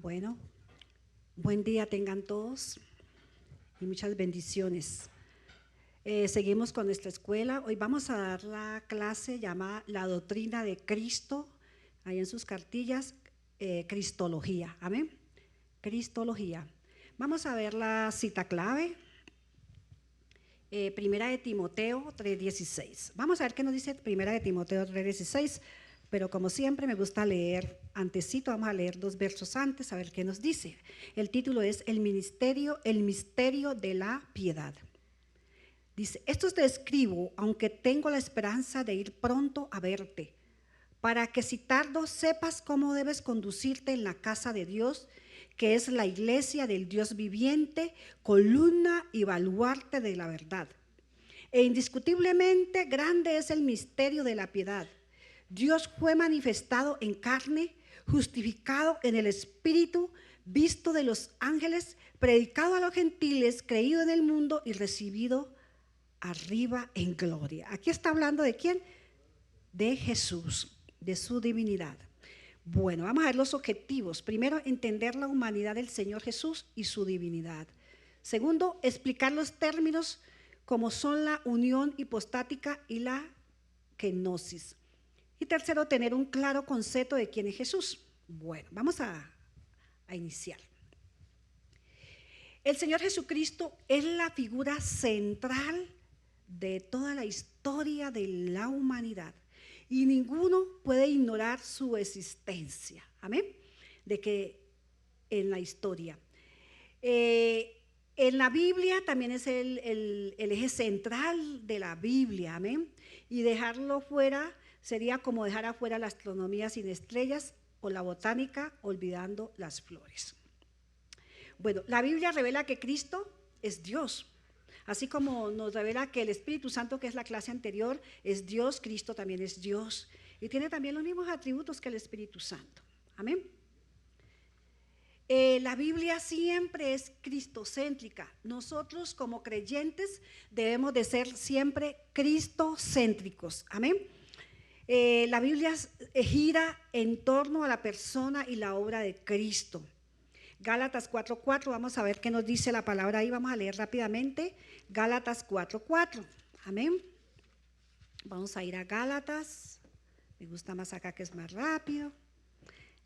Bueno, buen día tengan todos y muchas bendiciones. Seguimos con nuestra escuela. Hoy vamos a dar la clase llamada La Doctrina de Cristo, ahí en sus cartillas, Cristología. Amén. Cristología. Vamos a ver la cita clave. Primera de Timoteo 3:16. Vamos a ver qué nos dice Primera de Timoteo 3:16, pero como siempre me gusta leer antesito, vamos a leer 2 versos antes a ver qué nos dice. El título es el misterio de la piedad. Dice: esto te escribo, aunque tengo la esperanza de ir pronto a verte, para que si tardo sepas cómo debes conducirte en la casa de Dios, que es la iglesia del Dios viviente, columna y baluarte de la verdad. E indiscutiblemente grande es el misterio de la piedad. Dios fue manifestado en carne, justificado en el Espíritu, visto de los ángeles, predicado a los gentiles, creído en el mundo y recibido arriba en gloria. Aquí está hablando ¿de quién? De Jesús, de su divinidad. Bueno, vamos a ver los objetivos. Primero, entender la humanidad del Señor Jesús y su divinidad. Segundo, explicar los términos como son la unión hipostática y la kenosis. Y tercero, tener un claro concepto de quién es Jesús. Bueno, vamos a iniciar. El Señor Jesucristo es la figura central de toda la historia de la humanidad. Y ninguno puede ignorar su existencia, amén, de que en la historia. En la Biblia también es el eje central de la Biblia, amén, y dejarlo fuera sería como dejar afuera la astronomía sin estrellas o la botánica olvidando las flores. Bueno, la Biblia revela que Cristo es Dios. Así como nos revela que el Espíritu Santo, que es la clase anterior, es Dios, Cristo también es Dios. Y tiene también los mismos atributos que el Espíritu Santo. Amén. La Biblia siempre es cristocéntrica. Nosotros como creyentes debemos de ser siempre cristocéntricos. Amén. La Biblia gira en torno a la persona y la obra de Cristo. Gálatas 4:4, vamos a ver qué nos dice la palabra ahí, vamos a leer rápidamente. Gálatas 4:4, amén. Vamos a ir a Gálatas, me gusta más acá que es más rápido.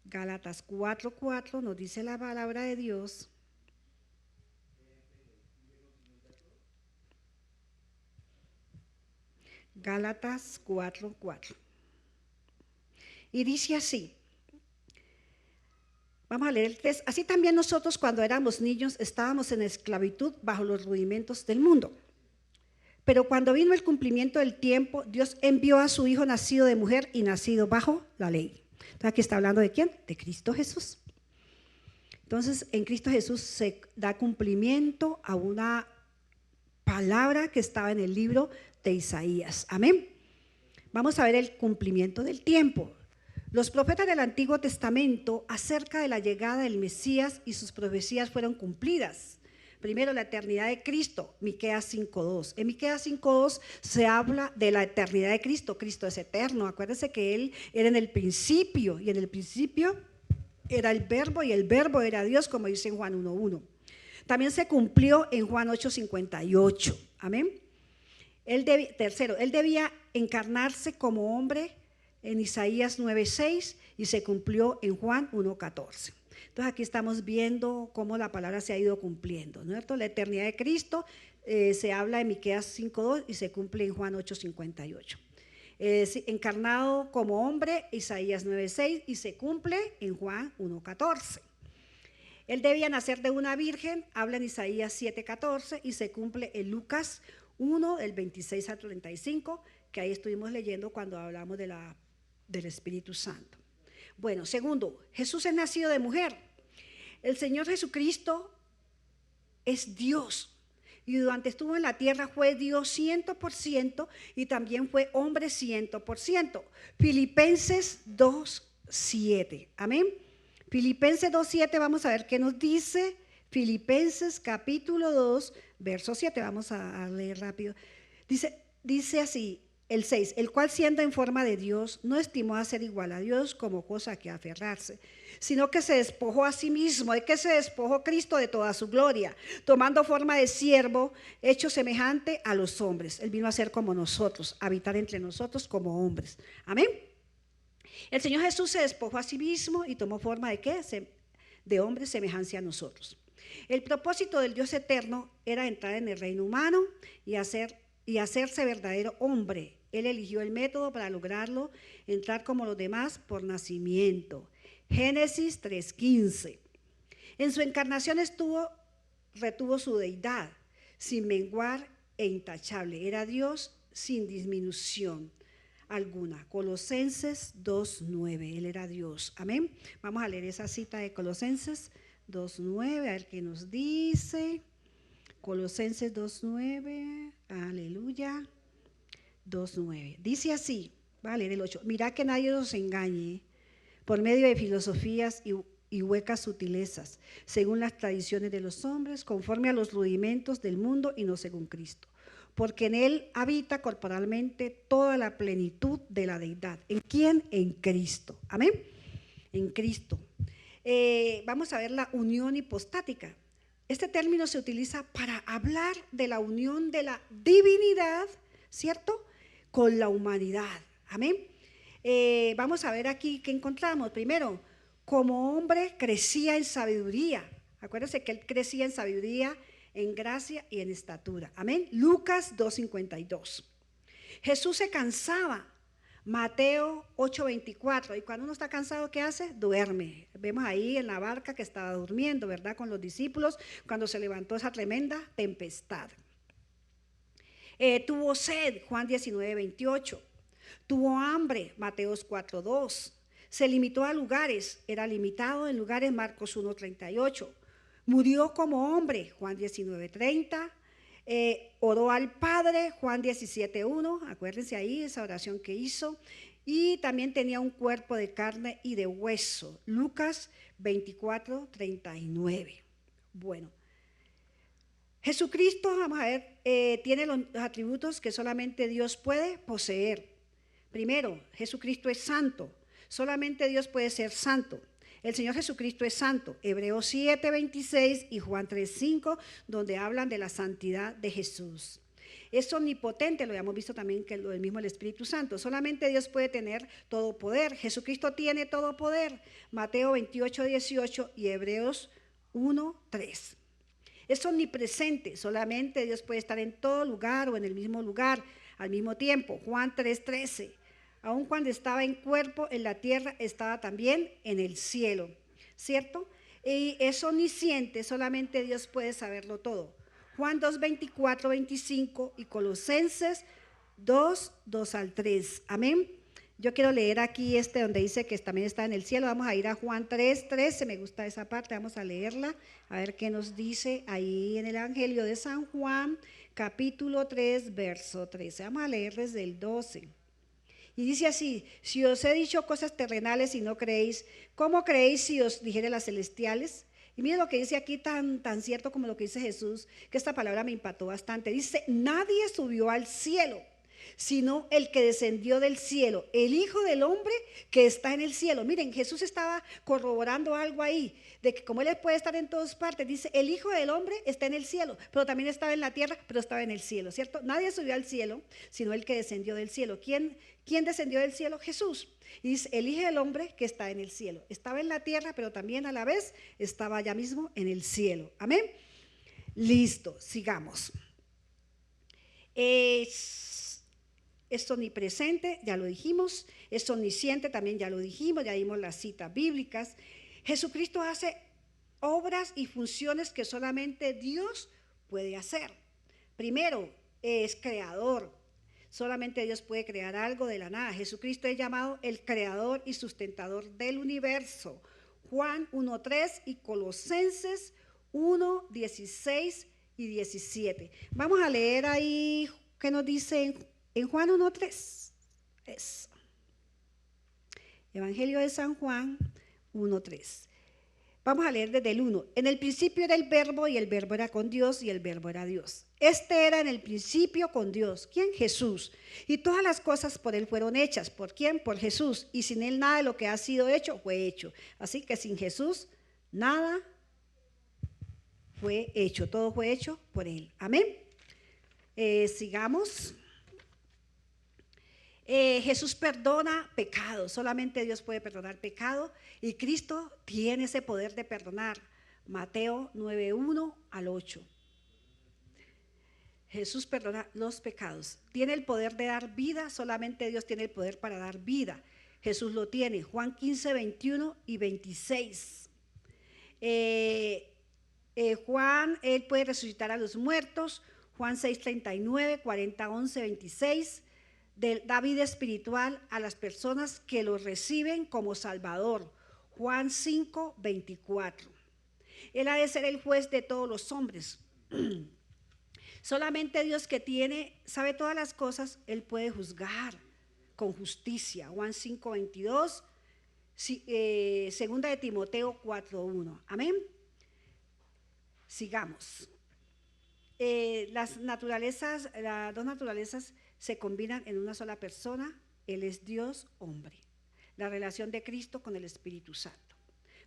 Gálatas 4:4 nos dice la palabra de Dios. Gálatas 4:4. Y dice así. Vamos a leer el 3. Así también nosotros cuando éramos niños estábamos en esclavitud bajo los rudimentos del mundo. Pero cuando vino el cumplimiento del tiempo, Dios envió a su Hijo nacido de mujer y nacido bajo la ley. Entonces aquí está hablando ¿de quién? De Cristo Jesús. Entonces en Cristo Jesús se da cumplimiento a una palabra que estaba en el libro de Isaías. Amén. Vamos a ver el cumplimiento del tiempo. Los profetas del Antiguo Testamento acerca de la llegada del Mesías y sus profecías fueron cumplidas. Primero, la eternidad de Cristo, Miqueas 5:2. En Miqueas 5:2 se habla de la eternidad de Cristo. Cristo es eterno. Acuérdense que Él era en el principio y en el principio era el Verbo y el Verbo era Dios, como dice en Juan 1:1. También se cumplió en Juan 8:58. Amén. Tercero, Él debía encarnarse como hombre en Isaías 9:6 y se cumplió en Juan 1:14. Entonces aquí estamos viendo cómo la palabra se ha ido cumpliendo, ¿no es cierto? La eternidad de Cristo se habla en Miqueas 5:2 y se cumple en Juan 8:58. Encarnado como hombre, Isaías 9:6 y se cumple en Juan 1:14. Él debía nacer de una virgen, habla en Isaías 7:14 y se cumple en Lucas 1, del 26 al 35, que ahí estuvimos leyendo cuando hablamos del Espíritu Santo. Bueno, segundo, Jesús es nacido de mujer. El Señor Jesucristo es Dios y durante estuvo en la tierra fue Dios 100% y también fue hombre 100%. Filipenses 2:7, amén. Filipenses 2:7, vamos a ver qué nos dice. Filipenses capítulo 2, verso 7, vamos a leer rápido. Dice así: El 6, el cual siendo en forma de Dios, no estimó a ser igual a Dios como cosa que aferrarse, sino que se despojó a sí mismo. ¿De qué se despojó Cristo? De toda su gloria, tomando forma de siervo, hecho semejante a los hombres. Él vino a ser como nosotros, a habitar entre nosotros como hombres. Amén. El Señor Jesús se despojó a sí mismo y tomó forma de ¿qué? De hombre, semejanza a nosotros. El propósito del Dios eterno era entrar en el reino humano y hacerse verdadero hombre. Él eligió el método para lograrlo, entrar como los demás por nacimiento. Génesis 3:15. En su encarnación retuvo su deidad, sin menguar e intachable. Era Dios sin disminución alguna. Colosenses 2:9. Él era Dios. Amén. Vamos a leer esa cita de Colosenses 2:9, a ver qué nos dice. Colosenses 2:9, aleluya. 2:9. Dice así, va a leer el 8. Mirad que nadie os engañe por medio de filosofías y huecas sutilezas, según las tradiciones de los hombres, conforme a los rudimentos del mundo y no según Cristo. Porque en él habita corporalmente toda la plenitud de la deidad. ¿En quién? En Cristo. Amén. En Cristo. Vamos a ver la unión hipostática. Este término se utiliza para hablar de la unión de la divinidad, ¿cierto?, con la humanidad. Amén. Vamos a ver aquí qué encontramos. Primero, como hombre crecía en sabiduría. Acuérdense que él crecía en sabiduría, en gracia y en estatura. Amén. Lucas 2:52. Jesús se cansaba. Mateo 8:24. Y cuando uno está cansado, ¿qué hace? Duerme. Vemos ahí en la barca que estaba durmiendo, ¿verdad?, con los discípulos, cuando se levantó esa tremenda tempestad. Tuvo sed, Juan 19:28. Tuvo hambre, Mateos 4:2. Se limitó a lugares, era limitado en lugares, Marcos 1:38. Murió como hombre, Juan 19:30. Oró al Padre, Juan 17:1. Acuérdense ahí esa oración que hizo. Y también tenía un cuerpo de carne y de hueso, Lucas 24:39. Bueno, Jesucristo, vamos a ver, tiene los atributos que solamente Dios puede poseer. Primero, Jesucristo es santo. Solamente Dios puede ser santo. El Señor Jesucristo es santo. Hebreos 7:26 y Juan 3:5, donde hablan de la santidad de Jesús. Es omnipotente, lo habíamos visto también que lo del mismo el Espíritu Santo. Solamente Dios puede tener todo poder. Jesucristo tiene todo poder. Mateo 28:18 y Hebreos 1:3. Es omnipresente, solamente Dios puede estar en todo lugar o en el mismo lugar al mismo tiempo. Juan 3:13. Aun cuando estaba en cuerpo en la tierra, estaba también en el cielo, ¿cierto? Y es omnisciente, solamente Dios puede saberlo todo. Juan 2:24, 25 y Colosenses 2:2-3. Amén. Yo quiero leer aquí donde dice que también está en el cielo. Vamos a ir a Juan 3:13, me gusta esa parte, vamos a leerla, a ver qué nos dice ahí en el Evangelio de San Juan, capítulo 3, verso 13. Vamos a leer desde el 12. Y dice así: si os he dicho cosas terrenales y no creéis, ¿cómo creéis si os dijere las celestiales? Y mire lo que dice aquí, tan cierto como lo que dice Jesús, que esta palabra me impactó bastante. Dice: nadie subió al cielo, sino el que descendió del cielo, el Hijo del Hombre que está en el cielo. Miren, Jesús estaba corroborando algo ahí, de que como Él puede estar en todas partes, dice, el Hijo del Hombre está en el cielo, pero también estaba en la tierra, pero estaba en el cielo, ¿cierto? Nadie subió al cielo, sino el que descendió del cielo. ¿Quién descendió del cielo? Jesús. Y dice, el Hijo del Hombre que está en el cielo. Estaba en la tierra, pero también a la vez estaba allá mismo en el cielo. Amén. Listo, sigamos. Es omnipresente, ya lo dijimos. Es omnisciente, también ya lo dijimos, ya dimos las citas bíblicas. Jesucristo hace obras y funciones que solamente Dios puede hacer. Primero, es creador. Solamente Dios puede crear algo de la nada. Jesucristo es llamado el creador y sustentador del universo. Juan 1:3 y Colosenses 1:16 y 17. Vamos a leer ahí qué nos dice en Juan 1:3. Evangelio de San Juan 1:3. Vamos a leer desde el 1. En el principio era el verbo y el verbo era con Dios y el verbo era Dios. Este era en el principio con Dios. ¿Quién? Jesús. Y todas las cosas por él fueron hechas. ¿Por quién? Por Jesús. Y sin él nada de lo que ha sido hecho fue hecho. Así que sin Jesús nada fue hecho. Todo fue hecho por él. Amén. Sigamos. Jesús perdona pecado, solamente Dios puede perdonar pecado y Cristo tiene ese poder de perdonar. Mateo 9:1 al 8. Jesús perdona los pecados. Tiene el poder de dar vida, solamente Dios tiene el poder para dar vida. Jesús lo tiene. Juan 15:21 y 26. Juan, él puede resucitar a los muertos. Juan 6:39, 40, 11, 26. Da vida espiritual a las personas que lo reciben como Salvador. Juan 5:24. Él ha de ser el juez de todos los hombres. Solamente Dios, que sabe todas las cosas, él puede juzgar con justicia. Juan 5:22, segunda de Timoteo 4:1. Amén. Sigamos. Las dos naturalezas se combinan en una sola persona. Él es Dios, hombre. La relación de Cristo con el Espíritu Santo.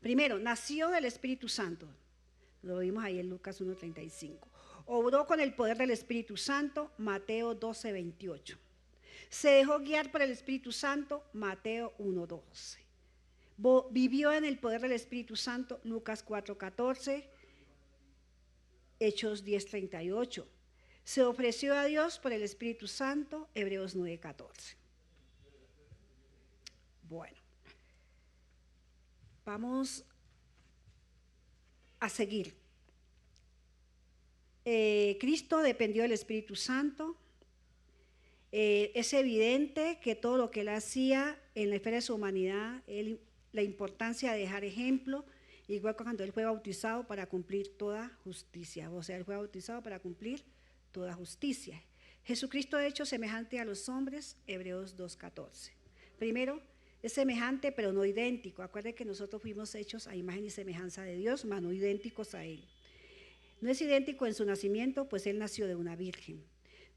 Primero, nació del Espíritu Santo. Lo vimos ahí en Lucas 1:35. Obró con el poder del Espíritu Santo. Mateo 12:28. Se dejó guiar por el Espíritu Santo. Mateo 1:12. Vivió en el poder del Espíritu Santo. Lucas 4:14. Hechos 10:38. Se ofreció a Dios por el Espíritu Santo. Hebreos 9:14. Bueno, vamos a seguir. Cristo dependió del Espíritu Santo. Es evidente que todo lo que él hacía en la esfera de su humanidad, la importancia de dejar ejemplo, igual que cuando él fue bautizado para cumplir toda justicia. O sea, él fue bautizado para cumplir toda justicia. Jesucristo hecho semejante a los hombres, Hebreos 2:14. Primero, es semejante pero no idéntico. Acuérdense que nosotros fuimos hechos a imagen y semejanza de Dios, mas no idénticos a él. No es idéntico en su nacimiento, pues él nació de una virgen.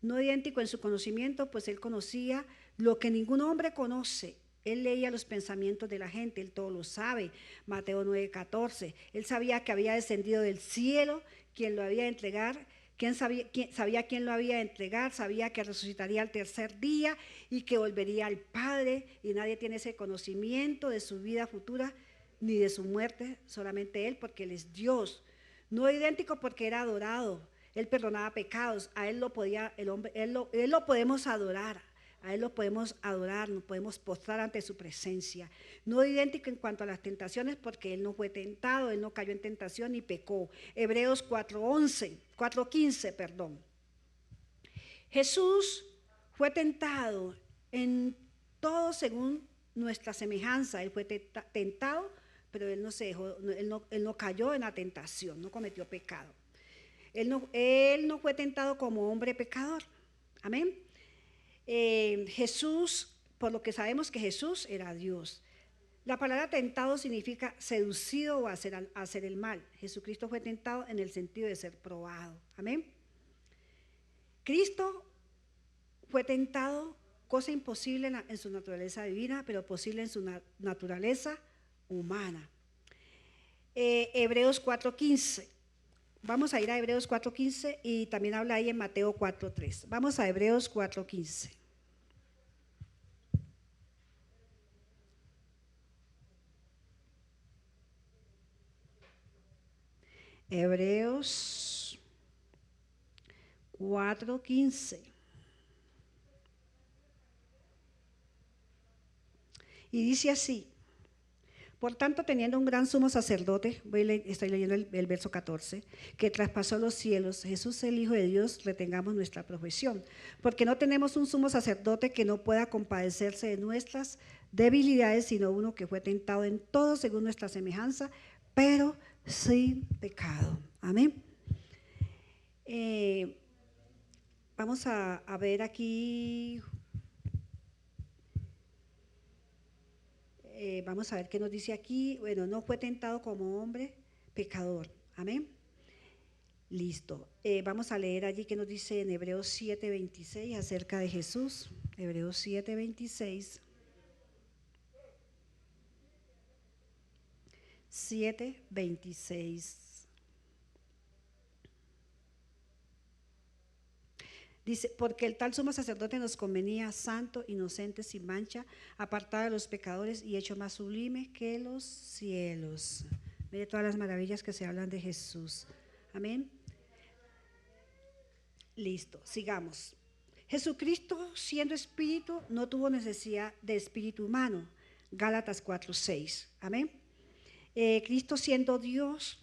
No idéntico en su conocimiento, pues él conocía lo que ningún hombre conoce. Él leía los pensamientos de la gente, él todo lo sabe. Mateo 9:14. Él sabía que había descendido del cielo, quien lo había de entregar, sabía quién lo había de entregar, sabía que resucitaría al tercer día y que volvería al Padre, y nadie tiene ese conocimiento de su vida futura ni de su muerte, solamente él, porque él es Dios. No idéntico porque era adorado, él perdonaba pecados, a él lo podía, él lo podemos adorar. A él lo podemos adorar, nos podemos postrar ante su presencia. No idéntico en cuanto a las tentaciones, porque él no fue tentado, él no cayó en tentación ni pecó. Hebreos 4:15, perdón. Jesús fue tentado en todo según nuestra semejanza. Él fue tentado, pero él no cayó en la tentación, no cometió pecado. Él no fue tentado como hombre pecador. Amén. Jesús, por lo que sabemos que Jesús era Dios. La palabra tentado significa seducido o hacer el mal. Jesucristo fue tentado en el sentido de ser probado. Amén. Cristo fue tentado, cosa imposible en su naturaleza divina, pero posible en su naturaleza humana. Hebreos 4:15. Vamos a ir a Hebreos 4:15 y también habla ahí en Mateo 4:3. Vamos a Hebreos 4:15. Hebreos 4:15. Y dice así: por tanto, teniendo un gran sumo sacerdote, estoy leyendo el verso 14, que traspasó los cielos, Jesús el Hijo de Dios, retengamos nuestra profesión, porque no tenemos un sumo sacerdote que no pueda compadecerse de nuestras debilidades, sino uno que fue tentado en todo según nuestra semejanza, pero sin pecado. Amén. Vamos a ver aquí Vamos a ver qué nos dice aquí. Bueno, no fue tentado como hombre pecador. Amén. Listo. Vamos a leer allí que nos dice en Hebreos 7:26 acerca de Jesús. Hebreos 7:26. 7:26. Dice, porque el tal sumo sacerdote nos convenía santo, inocente, sin mancha, apartado de los pecadores y hecho más sublime que los cielos. Mire todas las maravillas que se hablan de Jesús. Amén. Listo, sigamos. Jesucristo, siendo espíritu, no tuvo necesidad de espíritu humano. Gálatas 4:6. Amén. Cristo siendo Dios,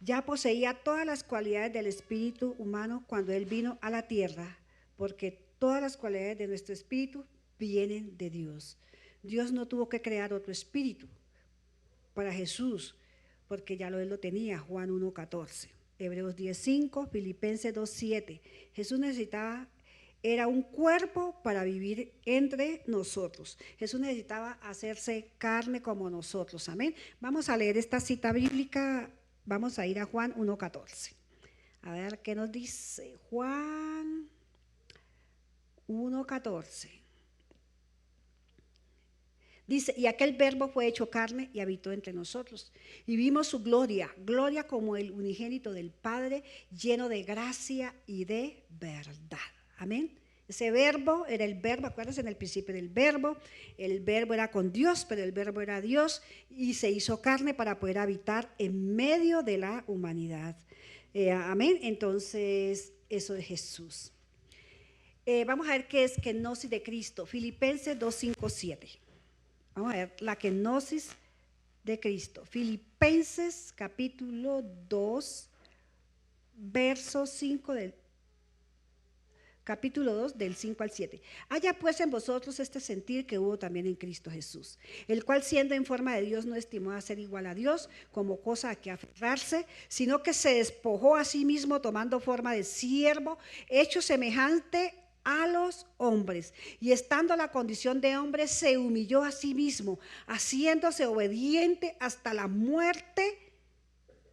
ya poseía todas las cualidades del espíritu humano cuando Él vino a la tierra, porque todas las cualidades de nuestro espíritu vienen de Dios. Dios no tuvo que crear otro espíritu para Jesús, porque ya Él lo tenía, Juan 1:14, Hebreos 10:5, Filipenses 2:7. Jesús era un cuerpo para vivir entre nosotros. Jesús necesitaba hacerse carne como nosotros, amén. Vamos a leer esta cita bíblica. Vamos a ir a Juan 1:14. A ver qué nos dice Juan 1:14. Dice, y aquel verbo fue hecho carne y habitó entre nosotros. Y vimos su gloria, gloria como el unigénito del Padre, lleno de gracia y de verdad. Amén. Ese verbo era el verbo, acuérdense en el principio del verbo, el verbo era con Dios, pero el verbo era Dios y se hizo carne para poder habitar en medio de la humanidad. Amén. Entonces, eso es Jesús. Vamos a ver qué es kenosis de Cristo. Filipenses 2:5-7. Vamos a ver la kenosis de Cristo. Filipenses capítulo 2, verso 5 del capítulo 2 del 5 al 7. Haya pues en vosotros este sentir que hubo también en Cristo Jesús, el cual siendo en forma de Dios no estimó a ser igual a Dios como cosa a que aferrarse, sino que se despojó a sí mismo tomando forma de siervo, hecho semejante a los hombres, y estando en la condición de hombre se humilló a sí mismo, haciéndose obediente hasta la muerte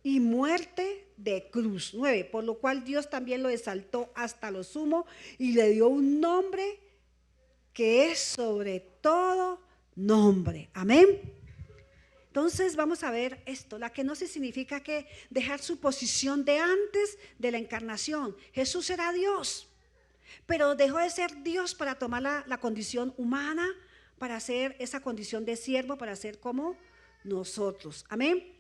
y muerte de cruz. 9, por lo cual Dios también lo exaltó hasta lo sumo y le dio un nombre que es sobre todo nombre. Amén. Entonces vamos a ver esto, la kenosis significa que dejar su posición de antes de la encarnación. Jesús era Dios, pero dejó de ser Dios para tomar la condición humana, para hacer esa condición de siervo, para ser como nosotros. Amén.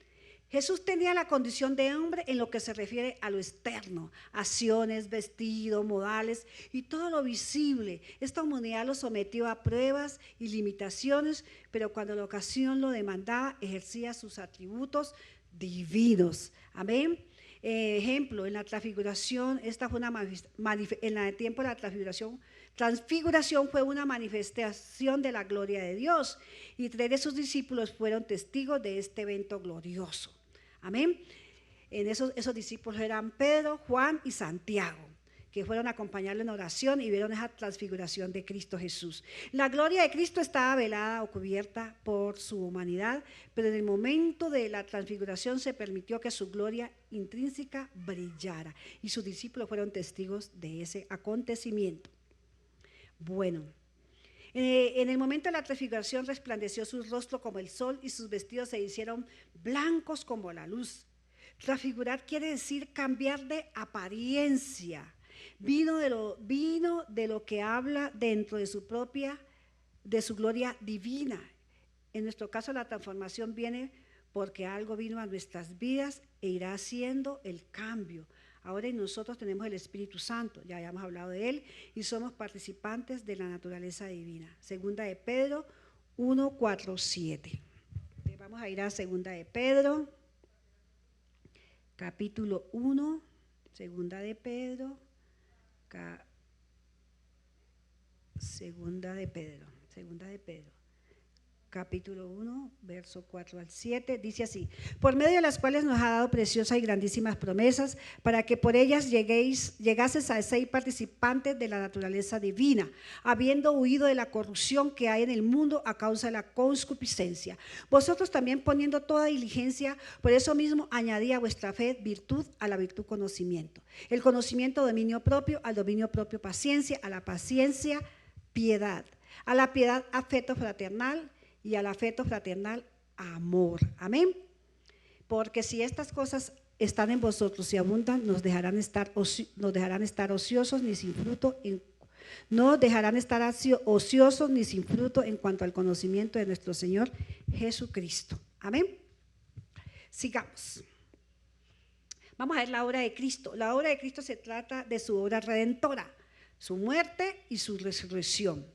Jesús tenía la condición de hombre en lo que se refiere a lo externo, acciones, vestido, modales y todo lo visible. Esta humanidad lo sometió a pruebas y limitaciones, pero cuando la ocasión lo demandaba, ejercía sus atributos divinos. Amén. Ejemplo, en la transfiguración, esta fue en el tiempo de la transfiguración fue una manifestación de la gloria de Dios, y 3 de sus discípulos fueron testigos de este evento glorioso. Amén. En esos discípulos eran Pedro, Juan y Santiago, que fueron a acompañarlo en oración y vieron esa transfiguración de Cristo Jesús. La gloria de Cristo estaba velada o cubierta por su humanidad, pero en el momento de la transfiguración se permitió que su gloria intrínseca brillara, y sus discípulos fueron testigos de ese acontecimiento. Bueno, en el momento de la transfiguración resplandeció su rostro como el sol y sus vestidos se hicieron blancos como la luz. Transfigurar quiere decir cambiar de apariencia. Vino de lo que habla dentro de su gloria divina. En nuestro caso la transformación viene porque algo vino a nuestras vidas e irá haciendo el cambio. Ahora nosotros tenemos el Espíritu Santo, ya habíamos hablado de él, y somos participantes de la naturaleza divina. Segunda de Pedro 1:4-7. Vamos a ir a Segunda de Pedro, capítulo 1, Segunda de Pedro, Segunda de Pedro. capítulo 1, verso 4 al 7, dice así: por medio de las cuales nos ha dado preciosas y grandísimas promesas, para que por ellas llegases a ser participantes de la naturaleza divina, habiendo huido de la corrupción que hay en el mundo a causa de la concupiscencia. Vosotros también, poniendo toda diligencia, por eso mismo añadid a vuestra fe virtud, a la virtud conocimiento, el conocimiento dominio propio, al dominio propio paciencia, a la paciencia piedad, a la piedad afecto fraternal, y al afecto fraternal amor. Amén. Porque si estas cosas están en vosotros y abundan, nos dejarán estar ociosos ni sin fruto, no dejarán estar ociosos ni sin fruto en cuanto al conocimiento de nuestro Señor Jesucristo. Amén. Sigamos. Vamos a ver la obra de Cristo. La obra de Cristo se trata de su obra redentora, su muerte y su resurrección,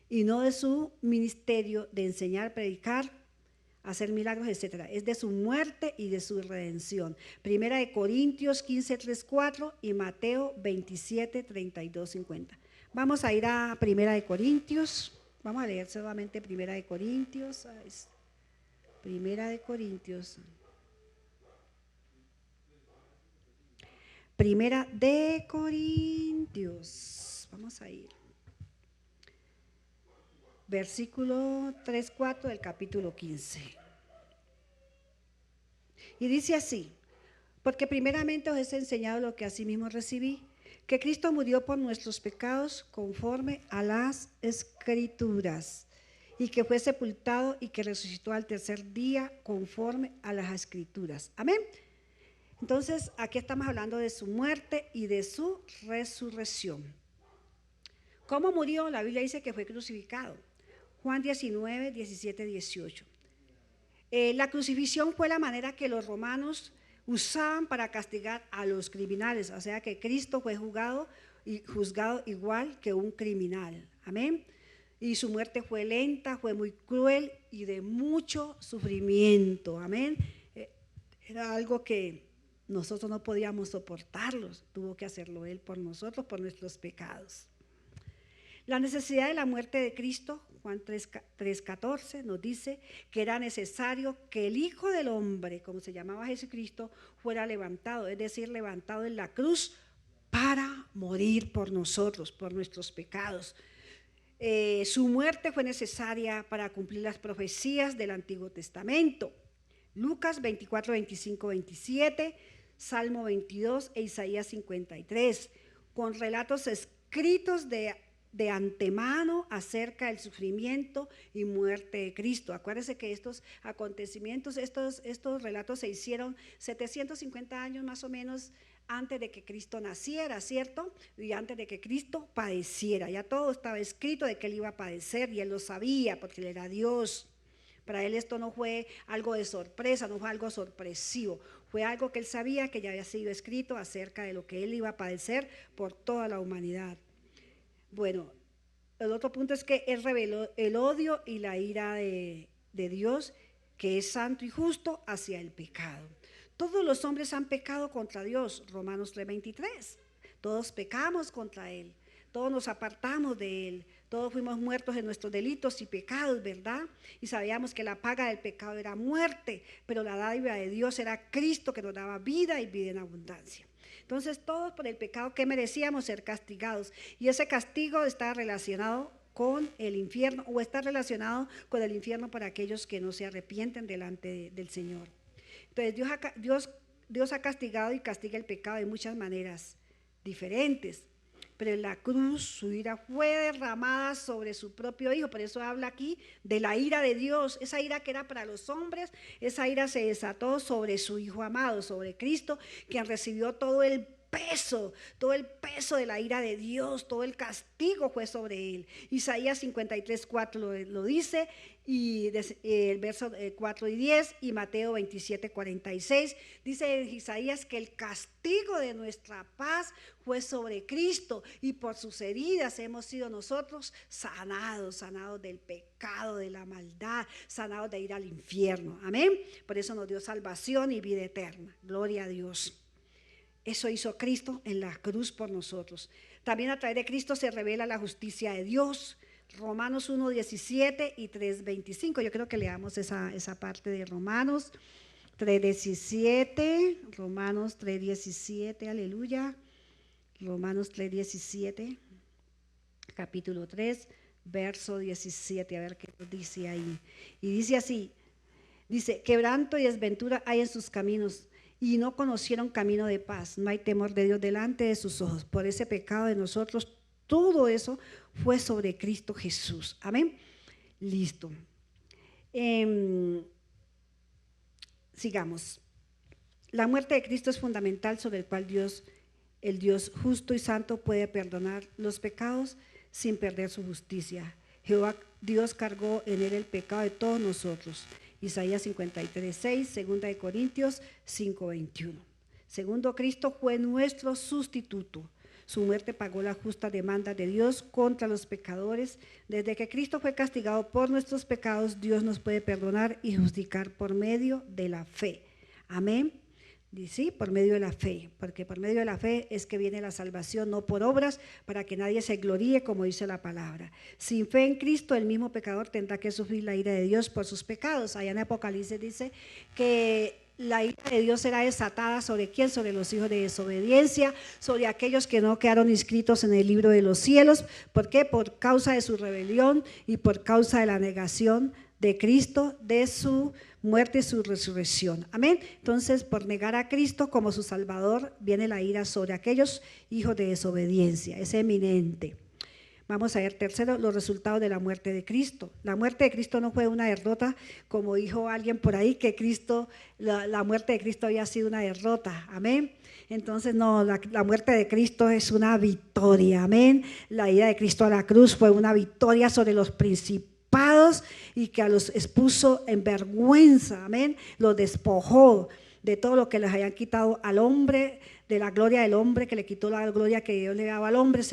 y no de su ministerio de enseñar, predicar, hacer milagros, etcétera. Es de su muerte y de su redención. Primera de Corintios 15, 3, 4 y Mateo 27, 32, 50. Vamos a ir a Primera de Corintios. Vamos a leer solamente Primera de Corintios. Primera de Corintios. Primera de Corintios. Vamos a ir. Versículo 3, 4 del capítulo 15. Y dice así: porque primeramente os he enseñado lo que asimismo recibí, que Cristo murió por nuestros pecados conforme a las Escrituras, y que fue sepultado y que resucitó al tercer día conforme a las Escrituras. Amén. Entonces, aquí estamos hablando de su muerte y de su resurrección. ¿Cómo murió? La Biblia dice que fue crucificado. Juan 19, 17, 18. La crucifixión fue la manera que los romanos usaban para castigar a los criminales, o sea que Cristo fue juzgado igual que un criminal. Amén. Y su muerte fue lenta, fue muy cruel y de mucho sufrimiento. Amén. Era algo que nosotros no podíamos soportarlo, tuvo que hacerlo Él por nosotros, por nuestros pecados. La necesidad de la muerte de Cristo, Juan 3:14 nos dice que era necesario que el Hijo del Hombre, como se llamaba Jesucristo, fuera levantado, es decir, levantado en la cruz para morir por nosotros, por nuestros pecados. Su muerte fue necesaria para cumplir las profecías del Antiguo Testamento. Lucas 24, 25, 27, Salmo 22 e Isaías 53, con relatos escritos de antemano acerca del sufrimiento y muerte de Cristo. Acuérdense que estos acontecimientos, estos relatos se hicieron 750 años más o menos antes de que Cristo naciera, ¿cierto? Y antes de que Cristo padeciera. Ya todo estaba escrito de que Él iba a padecer y Él lo sabía porque Él era Dios. Para Él esto no fue algo de sorpresa, no fue algo sorpresivo. Fue algo que Él sabía que ya había sido escrito acerca de lo que Él iba a padecer por toda la humanidad. Bueno, el otro punto es que Él reveló el odio y la ira de Dios, que es santo y justo, hacia el pecado. Todos los hombres han pecado contra Dios, Romanos 3:23. Todos pecamos contra Él, todos nos apartamos de Él, todos fuimos muertos en nuestros delitos y pecados, ¿verdad? Y sabíamos que la paga del pecado era muerte, pero la dádiva de Dios era Cristo, que nos daba vida y vida en abundancia. Entonces todos por el pecado que merecíamos ser castigados, y ese castigo está relacionado con el infierno, o está relacionado con el infierno para aquellos que no se arrepienten delante del Señor. Entonces Dios ha castigado y castiga el pecado de muchas maneras diferentes, pero en la cruz su ira fue derramada sobre su propio Hijo. Por eso habla aquí de la ira de Dios. Esa ira que era para los hombres, esa ira se desató sobre su Hijo amado, sobre Cristo, quien recibió todo el peso de la ira de Dios, todo el castigo fue sobre Él. Isaías 53:4 lo dice, y el verso 4 y 10, y Mateo 27:46 dice en Isaías que el castigo de nuestra paz fue sobre Cristo, y por sus heridas hemos sido nosotros sanados del pecado, de la maldad, sanados de ir al infierno. Amén. Por eso nos dio salvación y vida eterna. Gloria a Dios. Eso hizo Cristo en la cruz por nosotros. También a través de Cristo se revela la justicia de Dios. Romanos 1:17 y 3:25. Yo creo que leamos esa parte de Romanos 3:17, Romanos 3:17, aleluya. Romanos 3:17, capítulo 3, verso 17, a ver qué dice ahí. Y dice así, dice, quebranto y desventura hay en sus caminos, y no conocieron camino de paz. No hay temor de Dios delante de sus ojos. Por ese pecado de nosotros, todo eso fue sobre Cristo Jesús. Amén. Listo. Sigamos. La muerte de Cristo es fundamental, sobre el cual Dios, el Dios justo y santo, puede perdonar los pecados sin perder su justicia. Jehová Dios cargó en él el pecado de todos nosotros. Isaías 53:6, 2 de Corintios 5:21. Segundo, Cristo fue nuestro sustituto. Su muerte pagó la justa demanda de Dios contra los pecadores. Desde que Cristo fue castigado por nuestros pecados, Dios nos puede perdonar y justificar por medio de la fe. Amén. Sí, por medio de la fe, porque por medio de la fe es que viene la salvación, no por obras, para que nadie se gloríe, como dice la palabra. Sin fe en Cristo, el mismo pecador tendrá que sufrir la ira de Dios por sus pecados. Allá en Apocalipsis dice que la ira de Dios será desatada ¿sobre quién? Sobre los hijos de desobediencia, sobre aquellos que no quedaron inscritos en el libro de los cielos. ¿Por qué? Por causa de su rebelión y por causa de la negación de Cristo, de su muerte y su resurrección. Amén. Entonces, por negar a Cristo como su Salvador, viene la ira sobre aquellos hijos de desobediencia. Es eminente. Vamos a ver tercero, los resultados de la muerte de Cristo. La muerte de Cristo no fue una derrota, como dijo alguien por ahí, que Cristo, la muerte de Cristo había sido una derrota. Amén. Entonces, no, la muerte de Cristo es una victoria. Amén. La ida de Cristo a la cruz fue una victoria sobre los principados y que los expuso en vergüenza. Amén. Los despojó de todo lo que les hayan quitado al hombre, de la gloria del hombre, que le quitó la gloria que Dios le daba al hombre.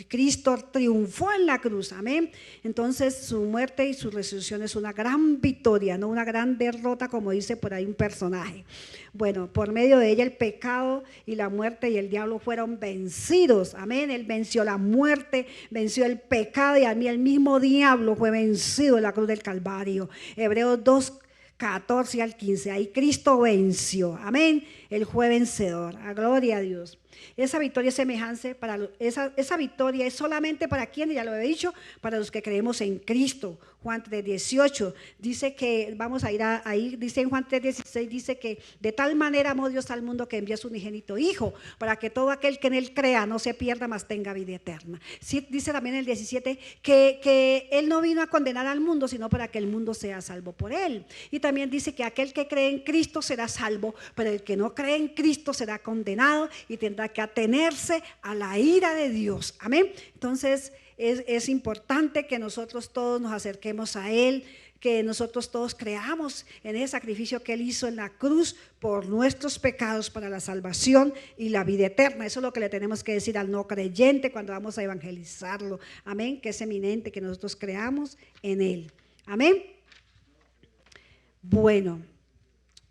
Cristo triunfó en la cruz, amén. Entonces su muerte y su resurrección es una gran victoria, no una gran derrota como dice por ahí un personaje. Bueno, por medio de ella el pecado y la muerte y el diablo fueron vencidos, amén. Él venció la muerte, venció el pecado, y a mí el mismo diablo fue vencido en la cruz del Calvario. Hebreos 2:14 al 15, ahí Cristo venció, amén, Él fue vencedor, a gloria a Dios. Esa victoria es semejante esa victoria es solamente para quienes, ya lo he dicho, para los que creemos en Cristo. Juan 3:18 dice que, vamos a ir ahí, dice en Juan 3:16, dice que de tal manera amó Dios al mundo que envió a su unigénito Hijo, para que todo aquel que en Él crea no se pierda, mas tenga vida eterna. Sí, dice también en el 17 que Él no vino a condenar al mundo, sino para que el mundo sea salvo por Él. Y también dice que aquel que cree en Cristo será salvo, pero el que no cree en Cristo será condenado y tendrá que atenerse a la ira de Dios. Amén. Entonces es importante que nosotros todos nos acerquemos a Él, que nosotros todos creamos en ese sacrificio que Él hizo en la cruz por nuestros pecados para la salvación y la vida eterna. Eso es lo que le tenemos que decir al no creyente cuando vamos a evangelizarlo. Amén. Que es eminente que nosotros creamos en Él. Amén. Bueno,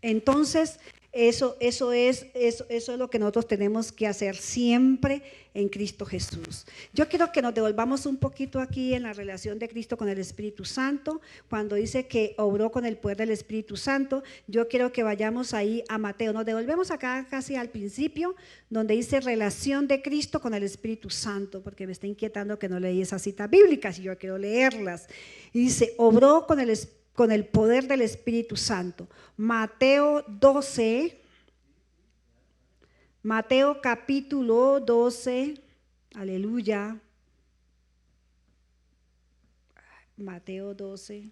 entonces eso es lo que nosotros tenemos que hacer siempre en Cristo Jesús. Yo quiero que nos devolvamos un poquito aquí en la relación de Cristo con el Espíritu Santo. Cuando dice que obró con el poder del Espíritu Santo, yo quiero que vayamos ahí a Mateo. Nos devolvemos acá casi al principio, donde dice relación de Cristo con el Espíritu Santo, porque me está inquietando que no leí esas citas bíblicas y yo quiero leerlas. Y dice, obró con el poder del Espíritu Santo. Mateo 12, Mateo capítulo 12, aleluya. Mateo 12.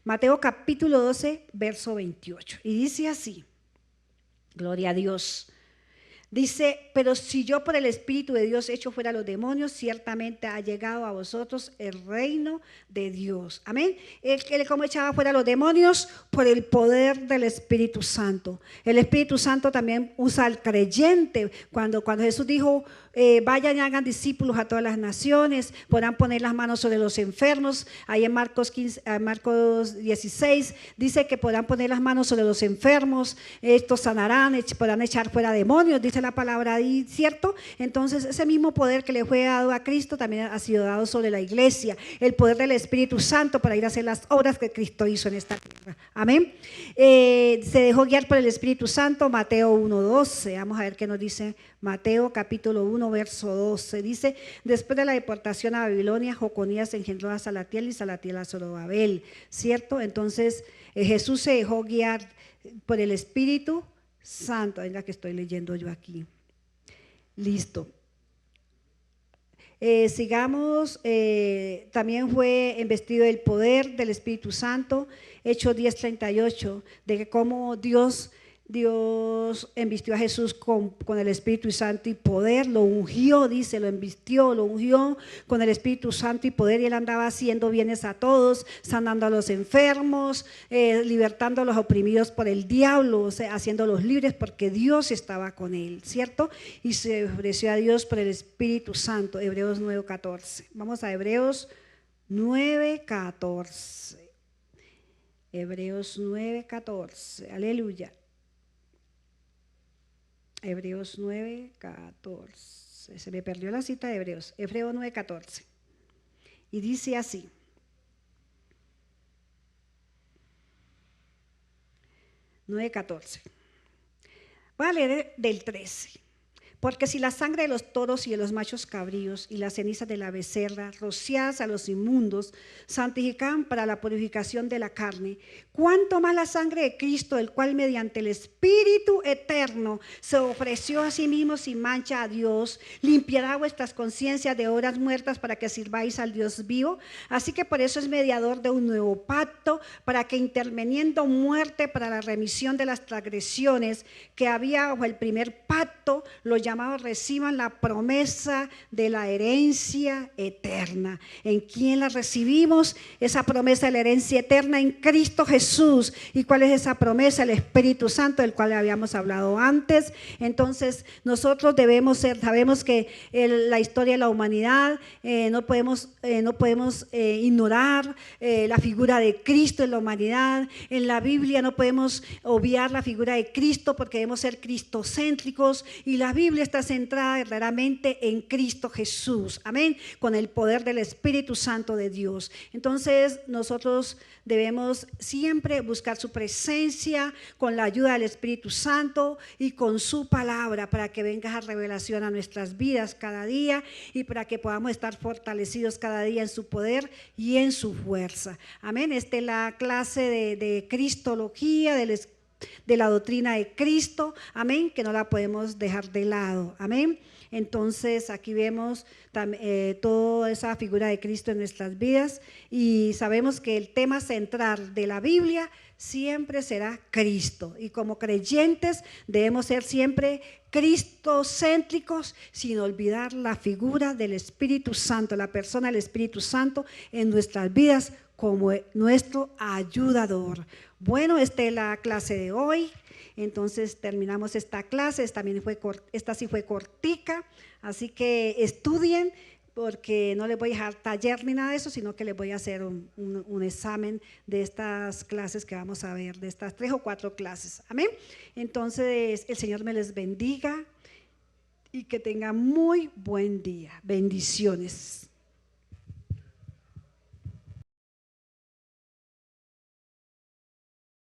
Mateo capítulo 12, verso 28. Y dice así, gloria a Dios. Dice, pero si yo por el Espíritu de Dios echo fuera a los demonios, ciertamente ha llegado a vosotros el reino de Dios. Amén. Él como echaba fuera a los demonios por el poder del Espíritu Santo. El Espíritu Santo también usa al creyente. Cuando Jesús dijo, vayan y hagan discípulos a todas las naciones, podrán poner las manos sobre los enfermos. Ahí en Marcos 16 dice que podrán poner las manos sobre los enfermos, estos sanarán, podrán echar fuera demonios, dice la palabra ahí, ¿cierto? Entonces ese mismo poder que le fue dado a Cristo también ha sido dado sobre la iglesia, el poder del Espíritu Santo para ir a hacer las obras que Cristo hizo en esta tierra. Amén. Se dejó guiar por el Espíritu Santo. Mateo 1:12, vamos a ver qué nos dice Mateo capítulo 1 verso 12. Dice: después de la deportación a Babilonia, Joconías engendró a Salatiel y Salatiel a Zorobabel, ¿cierto? Entonces Jesús se dejó guiar por el Espíritu Santo. Es la que estoy leyendo yo aquí. Listo. Sigamos. También fue investido del poder del Espíritu Santo. Hechos 10:38, de que cómo Dios embistió a Jesús con el Espíritu Santo y poder, lo ungió, dice, lo embistió, lo ungió con el Espíritu Santo y poder, y él andaba haciendo bienes a todos, sanando a los enfermos, libertando a los oprimidos por el diablo, o sea, haciéndolos libres porque Dios estaba con él, ¿cierto? Y se ofreció a Dios por el Espíritu Santo. Hebreos 9:14. Vamos a Hebreos 9:14. Hebreos 9:14. Aleluya. Hebreos 9:14. Se me perdió la cita de Hebreos. Hebreos 9:14. Y dice así: 9:14. Voy a leer del 13. Porque si la sangre de los toros y de los machos cabríos y las cenizas de la becerra, rociadas a los inmundos, santificaban para la purificación de la carne, cuánto más la sangre de Cristo, el cual mediante el Espíritu eterno se ofreció a sí mismo sin mancha a Dios, limpiará vuestras conciencias de obras muertas para que sirváis al Dios vivo. Así que por eso es mediador de un nuevo pacto, para que interviniendo muerte para la remisión de las transgresiones que había bajo el primer pacto, los llamados reciban la promesa de la herencia eterna. ¿En quién la recibimos? Esa promesa de la herencia eterna en Cristo Jesús. ¿Y cuál es esa promesa? El Espíritu Santo, del cual habíamos hablado antes. Entonces nosotros debemos ser, sabemos que la historia de la humanidad, no podemos ignorar la figura de Cristo en la humanidad. En la Biblia no podemos obviar la figura de Cristo, porque debemos ser cristocéntricos, y la Biblia está centrada verdaderamente en Cristo Jesús, amén, con el poder del Espíritu Santo de Dios. Entonces nosotros debemos siempre buscar su presencia con la ayuda del Espíritu Santo y con su palabra, para que venga esa revelación a nuestras vidas cada día y para que podamos estar fortalecidos cada día en su poder y en su fuerza, amén. Esta es la clase de Cristología, de la doctrina de Cristo, amén, que no la podemos dejar de lado, amén. Entonces aquí vemos toda esa figura de Cristo en nuestras vidas, y sabemos que el tema central de la Biblia siempre será Cristo, y como creyentes debemos ser siempre cristocéntricos, sin olvidar la figura del Espíritu Santo, la persona del Espíritu Santo en nuestras vidas como nuestro ayudador. Bueno, esta es la clase de hoy. Entonces terminamos esta clase. Esta sí fue cortica, así que estudien, porque no les voy a dejar taller ni nada de eso, sino que les voy a hacer un examen de estas clases que vamos a ver, de estas 3 o 4 clases, amén. Entonces el Señor me les bendiga y que tengan muy buen día. Bendiciones.